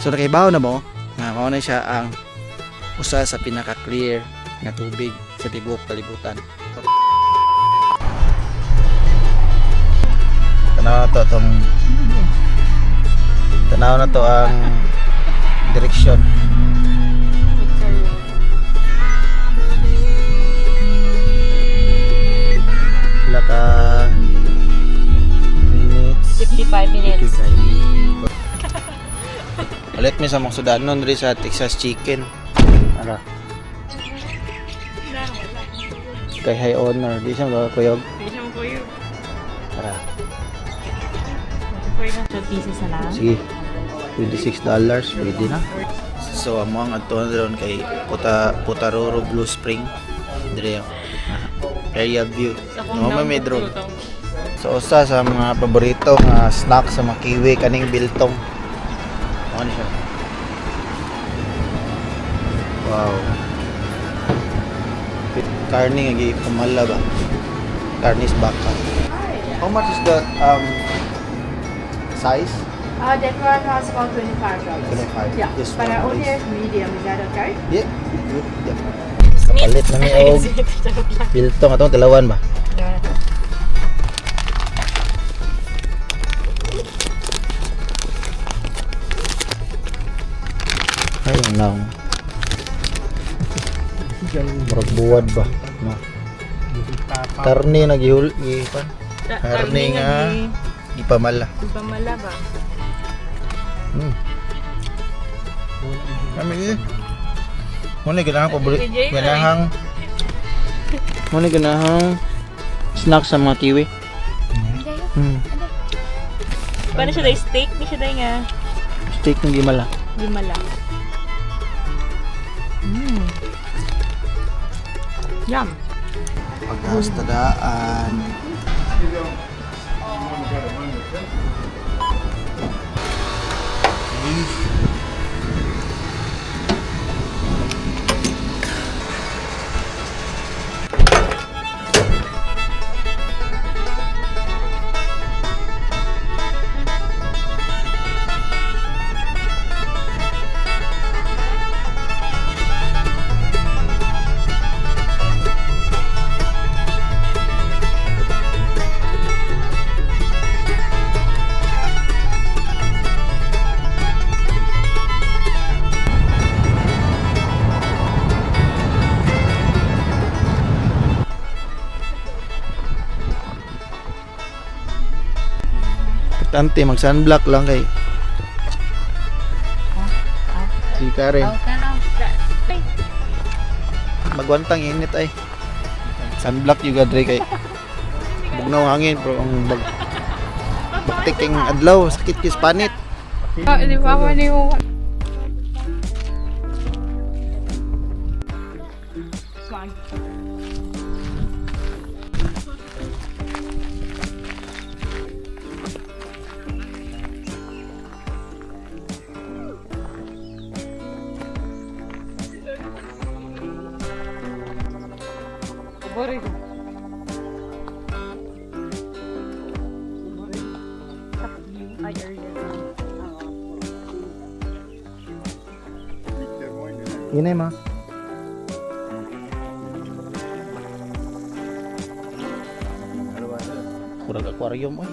So nakibaw na mo nga mao na siya ang usa sa pinaka-clear nga tubig sa tibuok kalibutan. Tanaw na to ang direksyon. Pila ka minutes? 55 minutes. Ulit mi sa mga sudanon rin sa Texas Chicken. Ara. Kay High Honor. Di siya magkakuyog. Hindi siya magkuyog. Ara. Magkuyog ng 12 pieces na lang. Sige. $26. Pwede na. So, amo ang adtuan ron kay Putaroro Blue Spring. Dire area view. Mama may drone. So, usa sa mga paborito nga snack sa mga kiwi kaning biltong. Ano siya? Wow. Karne nga gi pamala ba? Karnis baka. How much is that size? That one was about $25. 25. Yeah, This but I one only is- have medium. Is that okay? Yeah. Good. Yeah. Kapalit na mi og biltong atong dalawan ba? Ay, naong. Murag buwad ba? No. Karne na gihul gipan. Karne nga ipamala. Pamala ba? Kami ni. Muna ganahang paborito. Vijay, Ganahang. Muna ganahang snack sa mga kiwi. Paano siya dahil steak? Hindi siya dahil nga Steak ng gimala. limala. Yum. Pagkastadaan. Tante, mag-sunblock lang kay si Karen. Magwantang init ay. Sunblock juga dre kay bugnaw hangin pero ang bagtiking adlaw sakit kis panit. Di ba ni mo? Ini mah. Kurang aquarium ay.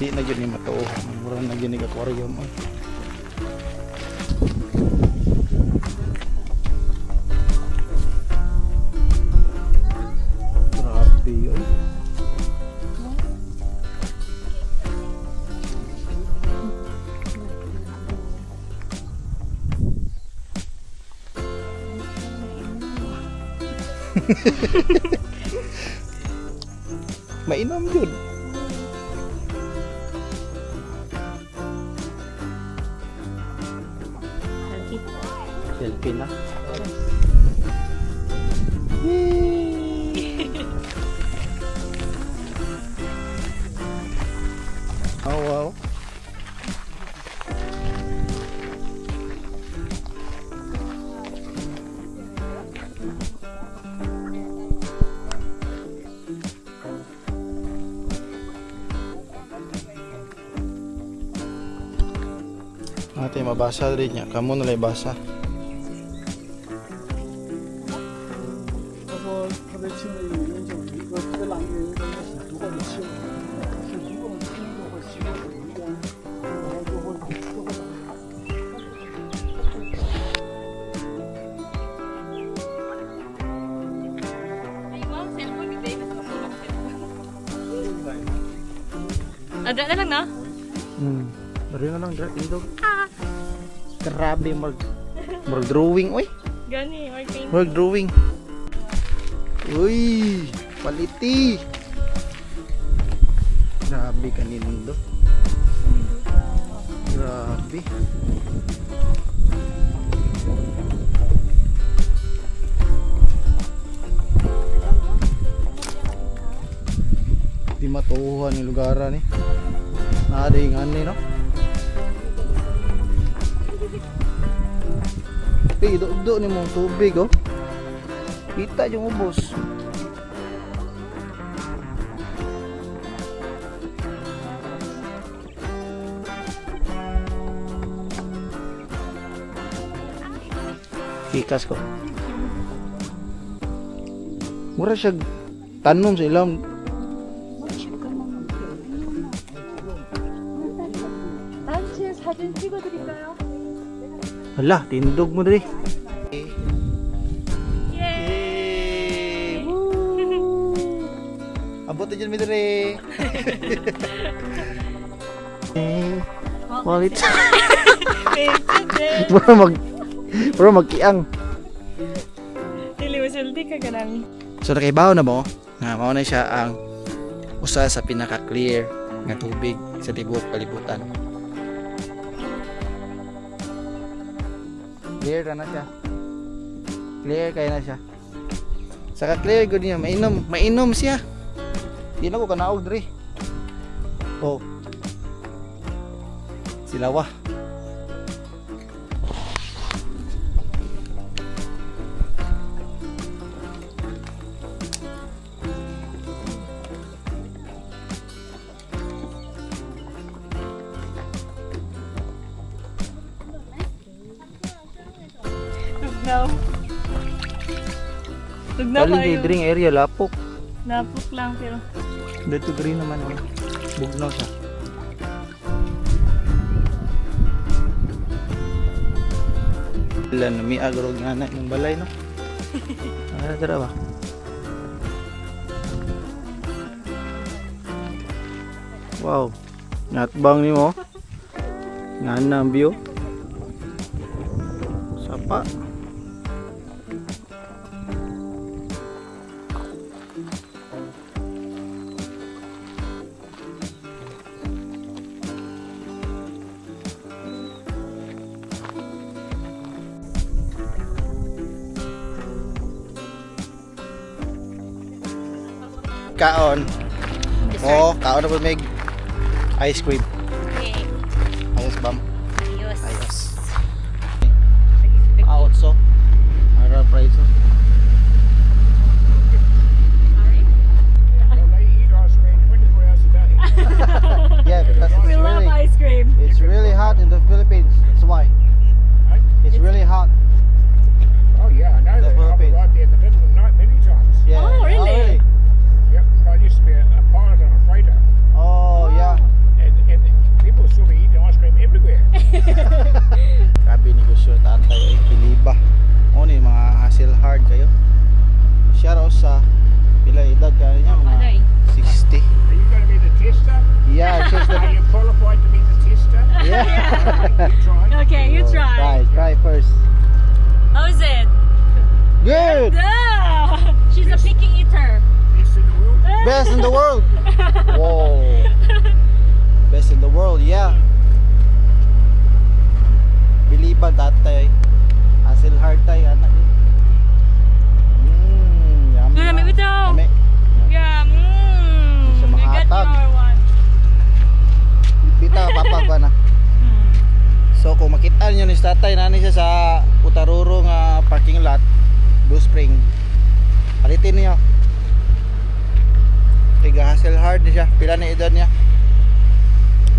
Di na gyud ni matuo. Murang na gyud ni aquarium ay. Grabe yun. Mainom yun. Selfie na. Oh wow. Natin mabasa rin niya. Kamu nalay basa. Ada na lang na? Bari na lang indog. Grabe mag drawing oy. Gani, Martin. Mag drawing. Uy, paliti. Grabe kanindo. Grabe. Di matuhuan yung lugaran eh. Nadaingan eh no. Do ni mong tubig oh. Kita yung ubos. Kikas ko. Mura siya tanom sa ilang. 단체 사진 찍어드릴까요? Hala, tindog mo dali. Yay! Abot na dyan mi dali. Walit. Puro magkiang. Dili masulti ka ganang. So nakaibaw na mo nga mao na siya ang usa sa pinaka-clear nga tubig sa tibuok kalibutan. Clear na siya. Clear kaya na siya. Saka clear good niya, mainom siya. Di na ko kanaog diri. Oh. Silawa. Tugnaw. Tugnaw Bali kayo. drink area lapok. Napok lang pero. Dito green naman oh. Bugnaw siya. Ilan mi agrog nga na yung balay no. Tara ba? Wow. Natbang ni mo. Ngana ang view. Sapa. Kaon. Oh, kaon na po may ice cream. Okay. Ayos bam. Ayos. Ayos. Outso. Ara price. Yeah, because We love ice cream. it's really hot in the Philippines. That's why. It's really hot. Oh yeah, I know The that. I've been Philippines. right there in the middle of the night many times. Yeah. Oh, really? Yep, I used to be a pilot on a freighter, Oh, yeah. and people saw me eating ice cream everywhere. Grabe negosyo tatay ay kiliba. O ni mga hustle hard kayo. Siya raw sa pila edad ka niya mga Aday. 60. Are you going to be the tester? Yeah, just Are the you qualified to be the tester? yeah. You tried. Okay, you try. Try first. How is it? Good. Ah! She's a picky eater. Best in the world. Best in the world. Whoa. Best in the world, yeah. Biliban tatay. Hustle hard tay anak. Yummy. Doon namin ito. Yummy. Yeah. Siya You got mahatag. your one. Bita papa ba na. So kung makita niyo ni tatay nani siya sa Putaruro nga parking lot, Blue Spring. Palitin niyo. Tiga hustle hard ni siya. Pila na edad niya.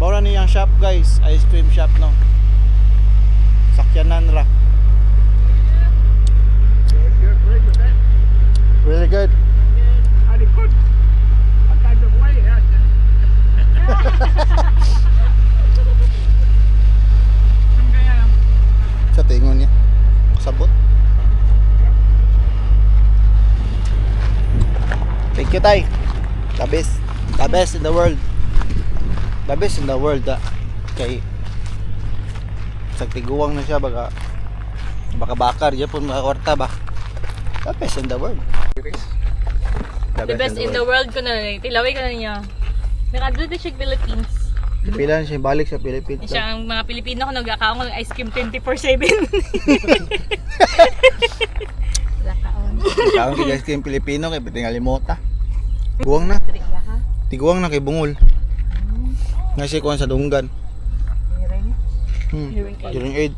Bawra niyang shop guys, ice cream shop no. sakyanan ra. You agree with that? Really good. Only good. I gave them away out there. Sa tingon niya. Kasabot. Thank you, Tay. The best. The best in the world. The best in the world. Kay sa tiguang na siya baka bakar diya pun mga kwarta ba. The best in the world. The best in the world ko na. Tilaway ko na niya. Nakadto na siya Philippines. Pilan siya balik sa Philippines. Siya ang mga Pilipino ko nagkakaon ng ice cream 24/7. Kaon kay guys kay Pilipino kay tingali mota. Tiguang na. Tiguang na kay bungol. Nga siya kuhan sa dunggan. During Eid.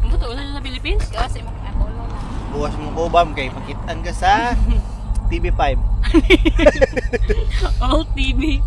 Ang buto ulan sa Philippines kasi ako lang. Bukas mong kubam kay pakitaan ka sa TV5. All TV.